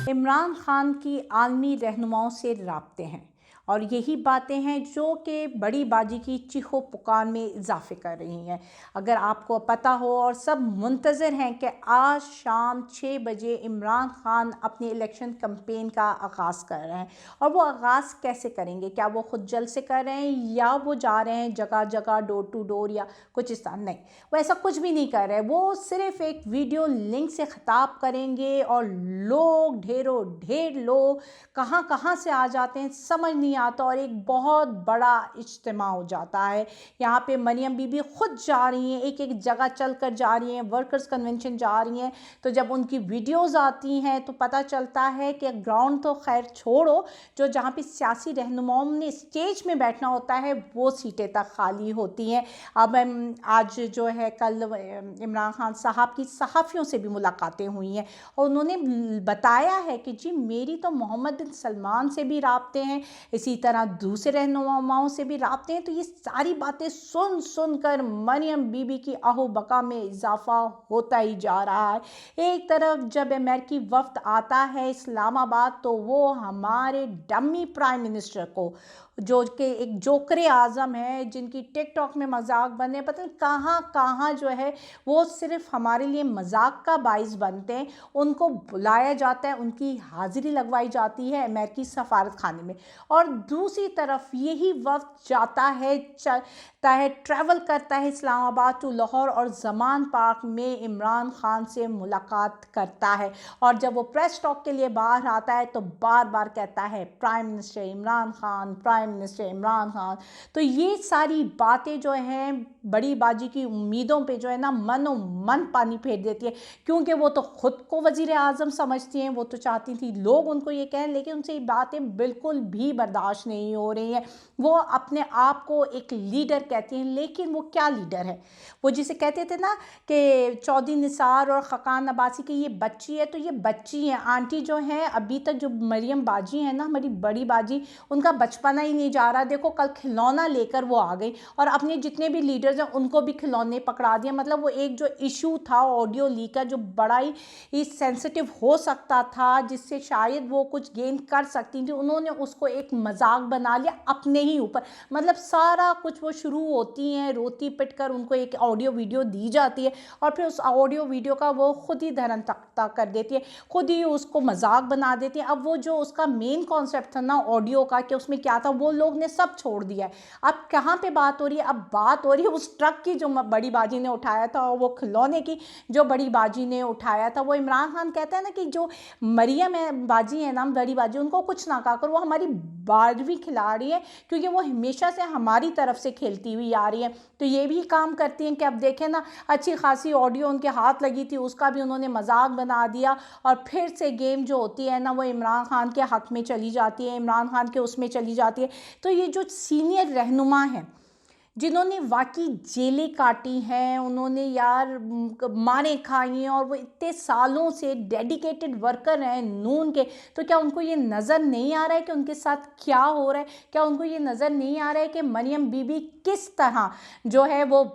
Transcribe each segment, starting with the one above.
इमरान खान की आलमी रहनुमाओं से राब्ते हैं और यही बातें हैं जो कि बड़ी बाजी की चीखो पुकार में इजाफे कर रही हैं। अगर आपको पता हो और सब मुंतज़र हैं कि आज शाम 6 बजे इमरान खान अपनी इलेक्शन कैंपेन का आगाज़ कर रहे हैं और वो आगाज़ कैसे करेंगे, क्या वो ख़ुद जल से कर रहे हैं या वो जा रहे हैं जगह जगह डोर टू डोर या कुछ इस तरह? नहीं, वो ऐसा कुछ भी नहीं कर रहे। वो सिर्फ़ एक वीडियो लिंक से ख़िताब करेंगे और लोग ढेरों ढेर लोग कहाँ कहाँ से आ जाते हैं समझ नहीं आता और एक बहुत बड़ा इज्तिमा हो जाता है। यहाँ पे मरियम बीबी खुद जा रही हैं, एक एक जगह चल कर जा रही हैं, वर्कर्स कन्वेंशन जा रही हैं। तो जब उनकी वीडियोस आती हैं तो पता चलता है कि ग्राउंड तो खैर छोड़ो, जो जहाँ पे सियासी रहनुमाओं ने स्टेज में बैठना होता है वो सीटें तक खाली होती हैं। अब आज जो है कल इमरान खान साहब की सहाफ़ियों से भी मुलाकातें हुई हैं और उन्होंने बताया है कि जी मेरी तो मोहम्मद बिन सलमान से भी राब्ते हैं, इसी तरह दूसरे रहनुमाओं से भी राब्ते हैं। तो ये सारी बातें सुन सुन कर मरियम बीबी की आहो बका में इजाफा होता ही जा रहा है। एक तरफ जब अमेरिकी वफ्द आता है इस्लामाबाद तो वो हमारे डमी प्राइम मिनिस्टर को, जो कि एक जोकर आज़म है, जिनकी टिकटॉक में मजाक बने, पता नहीं कहाँ कहाँ जो है वो सिर्फ हमारे लिए मजाक का बाइस बनते हैं, उनको बुलाया जाता है, उनकी हाज़िरी लगवाई जाती है अमेरिकी सफारत खाने में। और दूसरी तरफ यही वक्त जाता है ट्रैवल करता है इस्लामाबाद टू लाहौर और ज़मान पार्क में इमरान खान से मुलाकात करता है। और जब वो प्रेस टॉक के लिए बाहर आता है तो बार बार कहता है prime minister Imran Khan, prime minister Imran Khan. तो ये सारी बातें जो हैं बड़ी बाजी की उम्मीदों पे जो है ना मनो मन पानी फेर देती है, क्योंकि वो तो ख़ुद को वज़ीर आज़म समझती हैं, वो तो चाहती थी लोग उनको ये कहें, लेकिन उनसे ये बातें बिल्कुल भी बर्दाश्त नहीं हो रही हैं। वो अपने आप को एक लीडर कहती हैं, लेकिन वो क्या लीडर है? वो जिसे कहते थे ना कि चौधरी निसार और ख़ाक़ान अब्बासी की ये बच्ची है, तो ये बच्ची है। आंटी जो हैं अभी तक, जो मरियम बाजी है ना, हमारी बड़ी बाजी, उनका बचपना ही नहीं जा रहा। देखो कल खिलौना लेकर वो आ गई और अपने जितने भी लीडर्स हैं उनको भी खिलौने पकड़ा दिए। मतलब वो एक जो इशू था ऑडियो लीक का, जो बड़ा ही सेंसिटिव हो सकता था, जिससे शायद वो कुछ गेन कर सकती थी, उन्होंने उसको एक मजाक बना लिया अपने ही ऊपर। मतलब सारा कुछ वो शुरू होती हैं रोती पिट कर, उनको एक ऑडियो वीडियो दी जाती है और फिर उस ऑडियो वीडियो का वो खुद ही धरन तख्ता कर देती है, खुद ही उसको मजाक बना देती है। अब वो जो उसका मेन कॉन्सेप्ट था ना ऑडियो का कि उसमें क्या था, वो लोग ने सब छोड़ दिया है। अब कहाँ पे बात हो रही है? अब बात हो रही है उस ट्रक की जो बड़ी बाजी ने उठाया था और वो खिलौने की जो बड़ी बाजी ने उठाया था। वो इमरान खान कहता है ना कि जो मरियम है बाजी है ना, बड़ी बाजी, उनको कुछ ना कहकर, वो हमारी 12वीं खिलाड़ी है, क्योंकि वो हमेशा से हमारी तरफ से खेलती हुई आ रही है। तो ये भी काम करती हैं कि अब देखें ना, अच्छी खासी ऑडियो उनके हाथ लगी थी, उसका भी उन्होंने मजाक बना दिया और फिर से गेम जो होती है ना वो इमरान खान के हक में चली जाती है, इमरान खान के उसमें चली जाती है। तो ये जो सीनियर रहनुमा हैं जिन्होंने वाकई जेलें काटी हैं, उन्होंने यार मारें खाई हैं और वो इतने सालों से डेडिकेटेड वर्कर हैं नून के, तो क्या उनको ये नज़र नहीं आ रहा है कि उनके साथ क्या हो रहा है? क्या उनको ये नज़र नहीं आ रहा है कि मरियम बीबी किस तरह जो है वो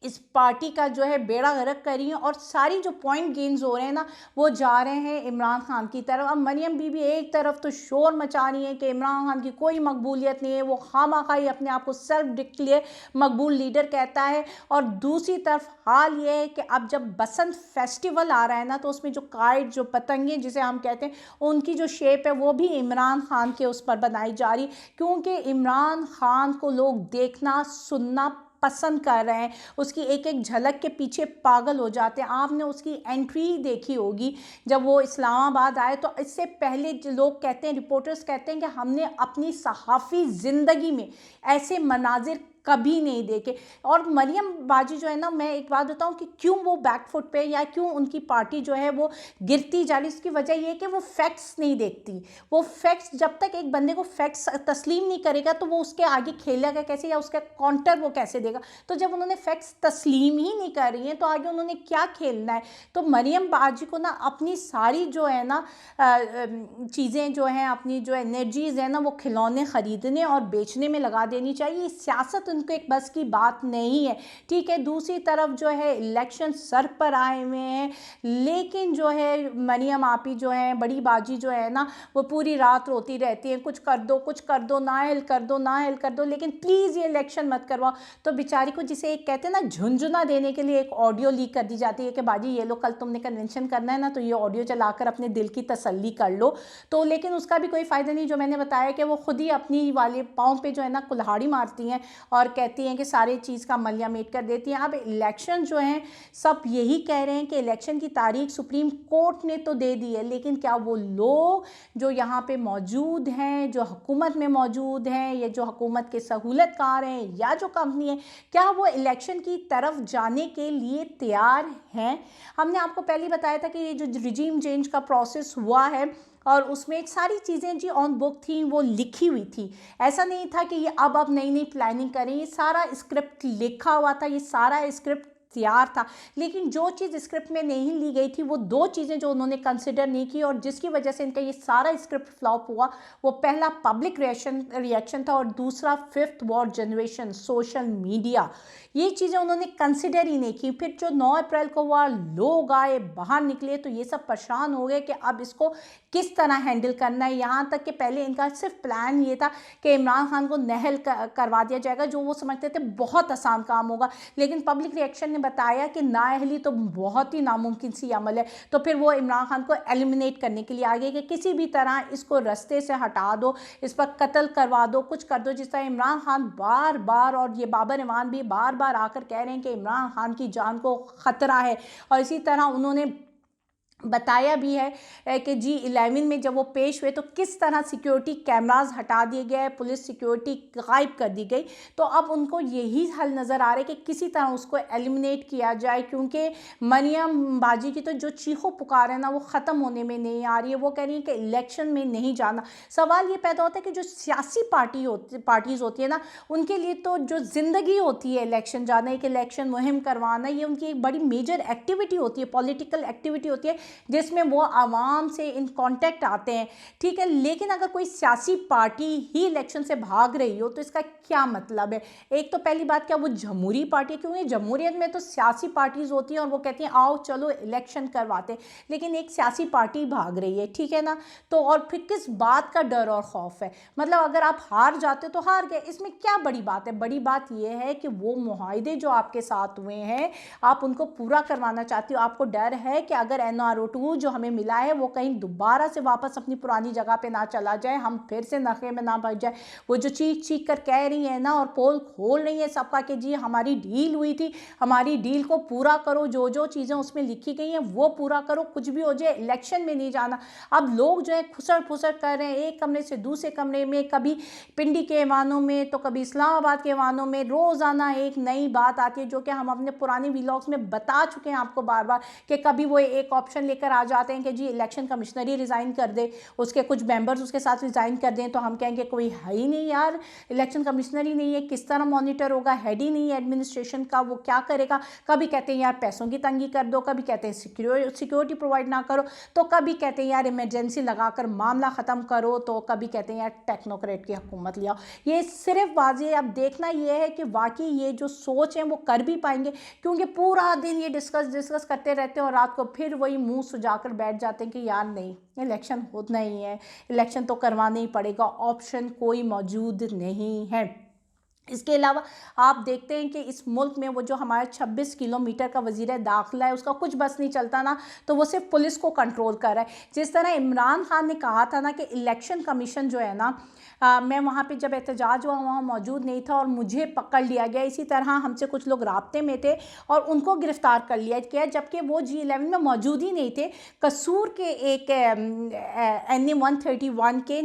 इस पार्टी का जो है बेड़ा गर्क कर रही हैं और सारी जो पॉइंट गेन्स हो रहे हैं ना वो जा रहे हैं इमरान खान की तरफ। अब मरियम बीबी एक तरफ तो शोर मचा रही है कि इमरान खान की कोई मकबूलियत नहीं है, वो खामखा अपने आप को सेल्फ डिक्लेयर मकबूल लीडर कहता है, और दूसरी तरफ हाल ये है कि अब जब बसंत फेस्टिवल आ रहा है ना तो उसमें जो काइट, जो पतंगे जिसे हम कहते हैं, उनकी जो शेप है वो भी इमरान खान के उस पर बनाई जा रही, क्योंकि इमरान खान को लोग देखना सुनना पसंद कर रहे हैं, उसकी एक एक झलक के पीछे पागल हो जाते हैं। आपने उसकी एंट्री देखी होगी जब वो इस्लामाबाद आए, तो इससे पहले लोग कहते हैं, रिपोर्टर्स कहते हैं कि हमने अपनी सहाफ़ी ज़िंदगी में ऐसे मनाजिर कभी नहीं देखे। और मरियम बाजी जो है ना, मैं एक बात बताऊं कि क्यों वो बैकफुट पे या क्यों उनकी पार्टी जो है वो गिरती जा रही, इसकी वजह ये है कि वो फैक्ट्स नहीं देखती। वो फैक्ट्स, जब तक एक बंदे को फैक्ट्स तस्लीम नहीं करेगा तो वो उसके आगे खेलेगा कैसे या उसका काउंटर वो कैसे देगा। तो जब उन्होंने फैक्ट्स तस्लीम ही नहीं कर रही हैं तो आगे उन्होंने क्या खेलना है। तो मरियम बाजी को ना अपनी सारी जो है ना चीज़ें जो हैं, अपनी जो एनर्जीज़ है ना, वो खिलौने ख़रीदने और बेचने में लगा देनी चाहिए। सियासत वक्त उनको एक बस की बात नहीं है, ठीक है। दूसरी तरफ जो है इलेक्शन सर पर आए हुए हैं, लेकिन जो है मरियम आपी जो है, बड़ी बाजी जो है ना, वो पूरी रात रोती रहती है, कुछ कर दो, कुछ कर दो, नाअहल कर दो, नाअहल कर दो, लेकिन प्लीज़ ये इलेक्शन मत करवाओ। तो बेचारी को, जिसे एक कहते हैं ना झुंझुना देने के लिए, एक ऑडियो लीक कर दी जाती है कि बाजी ये लो, कल तुमने कन्वेंशन करना है ना, तो ये ऑडियो चलाकर अपने दिल की तसल्ली कर लो। तो लेकिन उसका भी कोई फ़ायदा नहीं। जो मैंने बताया कि वो खुद ही अपनी वाले पाँव पे जो है ना कुल्हाड़ी मारती हैं और कहती हैं कि सारे चीज़ का मलियामेट कर देती हैं। अब इलेक्शन जो हैं, सब यही कह रहे हैं कि इलेक्शन की तारीख सुप्रीम कोर्ट ने तो दे दी है, लेकिन क्या वो लोग जो यहाँ पे मौजूद हैं, जो हुकूमत में मौजूद हैं, या जो हुकूमत के सहूलतकार हैं, या जो कंपनी है, क्या वो इलेक्शन की तरफ जाने के लिए तैयार हैं? हमने आपको पहले बताया था कि ये जो रिजीम चेंज का प्रोसेस हुआ है और उसमें सारी चीज़ें जी ऑन बुक थी, वो लिखी हुई थी। ऐसा नहीं था कि ये अब नई नई प्लानिंग करें, ये सारा स्क्रिप्ट लिखा हुआ था, ये सारा स्क्रिप्ट तैयार था। लेकिन जो चीज़ स्क्रिप्ट में नहीं ली गई थी, वो दो चीज़ें जो उन्होंने कंसिडर नहीं की और जिसकी वजह से इनका ये सारा स्क्रिप्ट फ्लॉप हुआ, वो पहला पब्लिक रिएक्शन था और दूसरा fifth war generation, social media. ये चीज़ें उन्होंने कंसिडर ही नहीं की। फिर जो 9 अप्रैल को हुआ, लोग आए, बाहर निकले, तो ये सब परेशान हो गए कि अब इसको किस तरह हैंडल करना है। यहाँ तक कि पहले इनका सिर्फ प्लान ये था कि इमरान खान को नाअहल करवा दिया जाएगा, जो वो समझते थे बहुत आसान काम होगा। लेकिन पब्लिक रिएक्शन ने बताया कि नाअहली तो बहुत ही नामुमकिन सी अमल है। तो फिर वो इमरान खान को एलिमिनेट करने के लिए आ गए कि किसी भी तरह इसको रास्ते से हटा दो, इस पर कत्ल करवा दो, कुछ कर दो। जिस तरह इमरान खान बार बार, और ये बाबर इमान भी बार बार आकर कह रहे हैं कि इमरान खान की जान को ख़तरा है। और इसी तरह उन्होंने बताया भी है कि G11 में जब वो पेश हुए तो किस तरह सिक्योरिटी कैमरास हटा दिए गए, पुलिस सिक्योरिटी गायब कर दी गई। तो अब उनको यही हल नज़र आ रहा है कि किसी तरह उसको एलिमिनेट किया जाए, क्योंकि मरियम बाजी की तो जो चीखो पुकार है ना, वो ख़त्म होने में नहीं आ रही है। वो कह रही है कि इलेक्शन में नहीं जाना। सवाल ये पैदा होता है कि जो सियासी पार्टीज़ होती है ना, उनके लिए तो जो ज़िंदगी होती है इलेक्शन जाना, एक इलेक्शन मुहिम करवाना, ये उनकी एक बड़ी मेजर एक्टिविटी होती है, पॉलिटिकल एक्टिविटी होती है, जिसमें वो आवाम से इन कांटेक्ट आते हैं, ठीक है। लेकिन अगर कोई सियासी पार्टी ही इलेक्शन से भाग रही हो तो इसका क्या मतलब है? एक तो पहली बात, क्या वो जमहूरी पार्टी है? क्योंकि जमहूरियत में तो सियासी पार्टीज़ होती हैं और वो कहती हैं आओ चलो इलेक्शन करवाते हैं, लेकिन एक सियासी पार्टी भाग रही है, ठीक है ना। तो और फिर किस बात का डर और खौफ है? मतलब अगर आप हार जाते तो हार गए, इसमें क्या बड़ी बात है? बड़ी बात यह है कि वो मुआहदे जो आपके साथ हुए हैं, आप उनको पूरा करवाना चाहती हो। आपको डर है कि अगर NRO2 जो हमें मिला है वो कहीं दोबारा से वापस अपनी पुरानी जगह पे ना चला जाए, हम फिर से नशे में ना बच जाए। वो जो चीख चीख कर कह रही है ना और पोल खोल रही है सबका कि जी हमारी डील हुई थी, हमारी डील को पूरा करो, जो जो चीज़ें उसमें लिखी गई हैं वो पूरा करो, कुछ भी हो जाए इलेक्शन में नहीं जाना। अब लोग जो है खुसर फुसर कर रहे हैं, एक कमरे से दूसरे कमरे में, कभी पिंडी के ऐवानों में तो कभी इस्लामाबाद के ऐवानों में, रोज़ाना एक नई बात आती है, जो कि हम अपने पुराने व्लॉग्स में बता चुके हैं आपको बार बार, कि कभी वो एक ऑप्शन लेकर आ जाते हैं कि जी इलेक्शन कमिश्नर ही रिज़ाइन कर दे, उसके कुछ मेंबर्स उसके साथ रिज़ाइन कर दें, तो हम कहेंगे कोई है ही नहीं यार, इलेक्शन कमिश्नर ही नहीं है, किस तरह मॉनिटर होगा, हेड ही नहीं है एडमिनिस्ट्रेशन का, वो क्या करेगा। कभी कहते हैं यार पैसों की तंगी कर दो, कभी कहते हैं सिक्योरिटी प्रोवाइड ना करो, तो कभी कहते हैं यार इमरजेंसी लगाकर मामला ख़त्म करो, तो कभी कहते हैं यार टेक्नोक्रेट की हुकूमत ले आओ। ये सिर्फ वाज़ेह अब देखना ये है कि वाकई ये जो सोच है वो कर भी पाएंगे, क्योंकि पूरा दिन ये डिस्कस करते रहते हैं और रात को फिर वही मुंह सुजाकर बैठ जाते हैं कि यार नहीं, इलेक्शन होना ही है, इलेक्शन तो करवाना ही पड़ेगा, ऑप्शन कोई मौजूद नहीं है। इसके अलावा आप देखते हैं कि इस मुल्क में वो जो हमारा 26 किलोमीटर का वज़ीर दाखिला है, उसका कुछ बस नहीं चलता ना, तो वो सिर्फ पुलिस को कंट्रोल कर रहा है। जिस तरह इमरान खान ने कहा था ना कि इलेक्शन कमीशन जो है ना, मैं वहाँ पे जब एहतजाज हुआ वहाँ मौजूद नहीं था और मुझे पकड़ लिया गया। इसी तरह हमसे कुछ लोग राब्ते में थे और उनको गिरफ़्तार कर लिया गया, जबकि वो G11 में मौजूद ही नहीं थे। कसूर के एक NA 131 के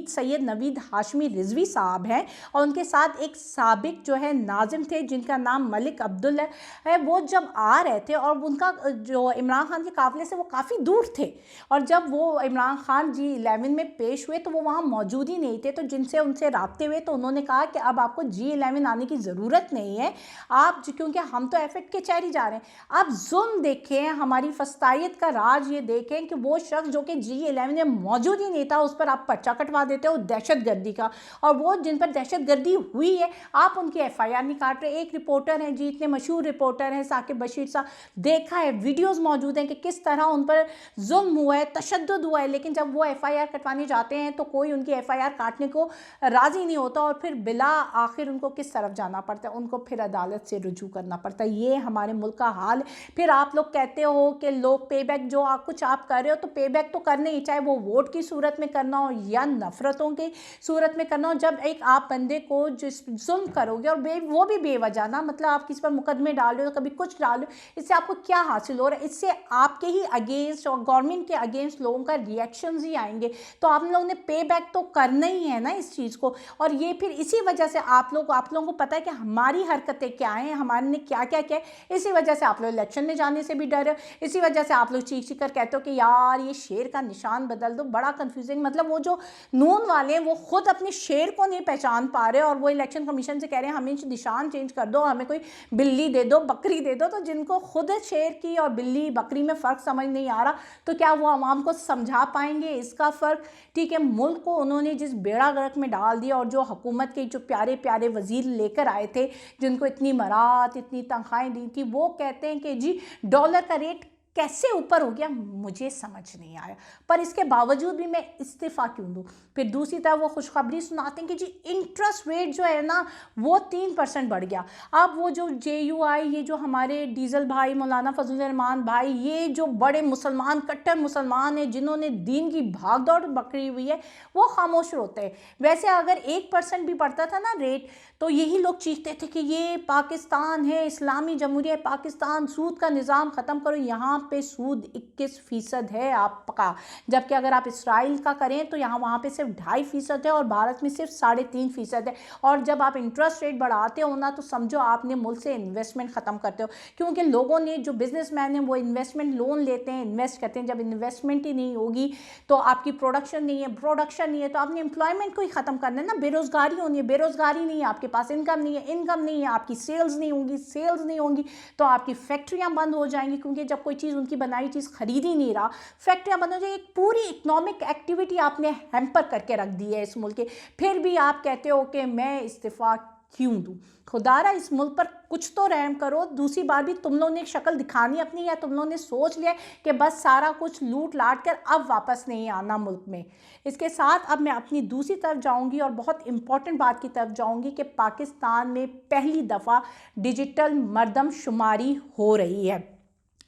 सैयद नवीद हाशमी रिजवी साहब हैं और उनके साथ एक साबिक जो है नाजिम थे जिनका नाम मलिक अब्दुल्ला है। वो जब आ रहे थे और उनका जो इमरान खान के काफ़िले से वो काफ़ी दूर थे, और जब वो इमरान खान G11 में पेश हुए तो वो वहाँ मौजूद ही नहीं थे। तो जिनसे उनसे राब्ते हुए तो उन्होंने कहा कि अब आपको G11 आने की ज़रूरत नहीं है, आप क्योंकि हम तो एफएट के चेहरे जा रहे हैं। आप जुल्म देखें, हमारी फस्तायत का राज ये देखें कि वो शख्स जो कि G11 में मौजूद ही नहीं था, उस पर आप पर्चा कटवा देते हो दहशत गर्दी का, और वो जिन पर दहशत गर्दी हुई है है, आप उनकी FIR नहीं काट रहे। एक रिपोर्टर हैं जी, इतने मशहूर रिपोर्टर हैं साकिब बशीर साहब, देखा है, वीडियोज़ मौजूद हैं कि किस तरह उन पर जुल्म हुआ है, तशद्दुद हुआ है, लेकिन जब वो FIR कटवाने जाते हैं तो कोई उनकी FIR काटने को राज़ी नहीं होता और फिर बिला आखिर उनको किस तरफ जाना पड़ता है, उनको फिर अदालत से रुजू करना पड़ता है। ये हमारे मुल्क का हाल। फिर आप लोग कहते हो कि लोग पे बैक जो कुछ आप कर रहे हो तो पे बैक तो करने ही, चाहे वो वोट की सूरत में करना हो या नफ़रतों की सूरत में करना हो। जब एक आप बंदे को जिस जुल्म करोगे और वो भी बेवजह ना, मतलब आप किसी पर मुकदमे डाल रहे हो, कभी कुछ डाल रहे हो, इससे आपको क्या हासिल हो रहा है? इससे आपके ही अगेंस्ट और गवर्नमेंट के अगेंस्ट लोगों का रिएक्शंस ही आएंगे। तो आप लोगों ने पे बैक तो करना ही है ना इस चीज़ को। और ये फिर इसी वजह से आप लोगों को पता है कि हमारी हरकतें क्या हैं, हमारे ने क्या क्या किया है। इसी वजह से आप लोग इलेक्शन में जाने से भी डर है। इसी वजह से आप लोग चीख चीख कर कहते हो कि यार ये शेर का निशान बदल दो। बड़ा कंफ्यूजिंग, मतलब वो जो नून वाले हैं वो खुद अपने शेर को नहीं पहचान पा रहे और वो इलेक्शन कमीशन से कह रहे हैं हमें निशान चेंज कर दो, हमें कोई बिल्ली दे दो, बकरी दे दो। तो जिनको खुद शेर की और बिल्ली बकरी में फ़र्क समझ नहीं आ रहा तो क्या वो आवाम को समझा पाएंगे इसका फ़र्क? ठीक है, मुल्क को उन्होंने जिस बेड़ा गर्क में डाल दिया और जो हुकूमत के जो प्यारे प्यारे वज़ीर लेकर आए थे जिनको इतनी मरात इतनी तनख्वाहें दी थी, वो कहते हैं कि जी डॉलर का रेट कैसे ऊपर हो गया, मुझे समझ नहीं आया। पर इसके बावजूद भी मैं इस्तीफ़ा क्यों दूँ? फिर दूसरी तरफ वो खुशखबरी सुनाते हैं कि जी इंटरेस्ट रेट जो है ना वो 3% बढ़ गया। अब वो जो JUI, ये जो हमारे डीजल भाई मौलाना फजलुर रहमान भाई, ये जो बड़े मुसलमान कट्टर मुसलमान हैं जिन्होंने दीन की भाग दौड़ पकड़ी हुई है, वो खामोश होते हैं। वैसे अगर 1% भी बढ़ता था ना रेट तो यही लोग चीखते थे कि ये पाकिस्तान है, इस्लामी जमहूरिया पाकिस्तान, सूद का निज़ाम ख़त्म करो। यहाँ पे सूद 21% है आपका, जबकि अगर आप इसराइल का करें तो वहाँ पे सिर्फ 2.5% है और भारत में सिर्फ 3.5% है। और जब आप इंटरेस्ट रेट बढ़ाते हो ना तो समझो आपने मुल्क से इन्वेस्टमेंट ख़त्म करते हो, क्योंकि लोगों ने, जो बिजनेसमैन हैं वो इन्वेस्टमेंट लोन लेते हैं, इन्वेस्ट करते हैं। जब इन्वेस्टमेंट ही नहीं होगी तो आपकी प्रोडक्शन नहीं है, प्रोडक्शन नहीं है तो आपने एम्प्लॉयमेंट को ही ख़त्म करना है ना, बेरोज़गारी होनी है, बेरोज़गारी नहीं है, आपके पास इनकम नहीं है, इनकम नहीं है, आपकी सेल्स नहीं होंगी, सेल्स नहीं होंगी तो आपकी फैक्ट्रियाँ बंद हो जाएंगी, क्योंकि जब कोई चीज़ उनकी बनाई चीज़ खरीद ही नहीं रहा, फैक्ट्रियाँ बंद हो जाएगी। एक पूरी इकोनॉमिक एक्टिविटी आपने हैम्पर करके रख दी है इस मुल्क के। फिर भी आप कहते हो कि मैं इस्तीफ़ा क्यों दूँ? खुदारा इस मुल्क पर कुछ तो रहम करो। दूसरी बार भी तुम लोगों ने शक्ल दिखानी अपनी, या तुम लोगों ने सोच लिया कि बस सारा कुछ लूट लाट कर अब वापस नहीं आना मुल्क में। इसके साथ अब मैं अपनी दूसरी तरफ जाऊंगी और बहुत इंपॉर्टेंट बात की तरफ जाऊंगी कि पाकिस्तान में पहली दफ़ा डिजिटल मरदमशुमारी हो रही है।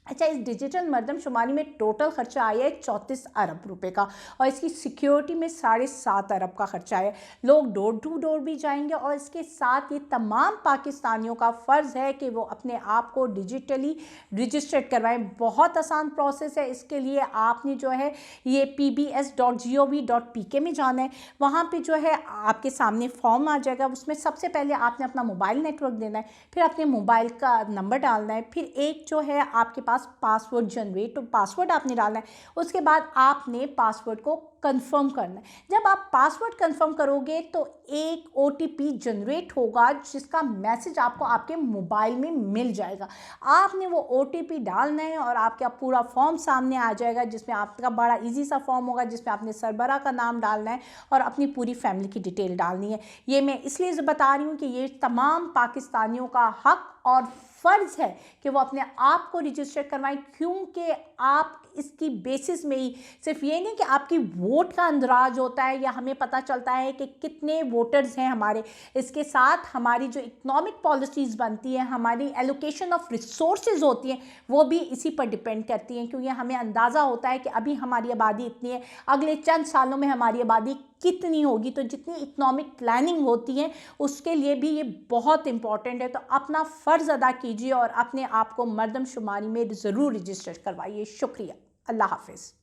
अच्छा, इस डिजिटल मरदमशुमारी में टोटल खर्चा आया है 34 अरब रुपए का और इसकी सिक्योरिटी में 7.5 अरब का खर्चा है। लोग डोर टू डोर भी जाएंगे और इसके साथ ये तमाम पाकिस्तानियों का फ़र्ज़ है कि वो अपने आप को डिजिटली रजिस्टर्ड करवाएं। बहुत आसान प्रोसेस है। इसके लिए आपने जो है ये pbs.gov.pk में जाना है। वहाँ पे जो है आपके सामने फॉर्म आ जाएगा, उसमें सबसे पहले आपने अपना मोबाइल नेटवर्क देना है, फिर अपने मोबाइल का नंबर डालना है, फिर एक जो है आपके पास पासवर्ड जनरेट, तो पासवर्ड आपने डालना है। उसके बाद आपने पासवर्ड को कंफर्म करना है। जब आप पासवर्ड कंफर्म करोगे तो एक OTP जनरेट होगा जिसका मैसेज आपको आपके मोबाइल में मिल जाएगा। आपने वो OTP डालना है और आपका पूरा फॉर्म सामने आ जाएगा, जिसमें आपका बड़ा इजी सा फॉर्म होगा जिसमें आपने सरबरा का नाम डालना है और अपनी पूरी फैमिली की डिटेल डालनी है। ये मैं इसलिए बता रही हूँ कि ये तमाम पाकिस्तानियों का हक और फ़र्ज़ है कि वो अपने आप को रजिस्टर करवाएं, क्योंकि आप इसकी बेसिस में ही, सिर्फ ये नहीं कि आपकी वोट का अंदाज होता है या हमें पता चलता है कि कितने वोटर्स हैं हमारे, इसके साथ हमारी जो इकोनॉमिक पॉलिसीज़ बनती है, हमारी एलोकेशन ऑफ रिसोर्सेज होती हैं, वो भी इसी पर डिपेंड करती हैं, क्योंकि हमें अंदाज़ा होता है कि अभी हमारी आबादी इतनी है, अगले चंद सालों में हमारी आबादी कितनी होगी। तो जितनी इकोनॉमिक प्लानिंग होती है उसके लिए भी ये बहुत इंपॉर्टेंट है। तो अपना फ़र्ज़ अदा कीजिए और अपने आप को मरदमशुमारी में ज़रूर रजिस्टर करवाइए। शुक्रिया। अल्लाह हाफ़िज़।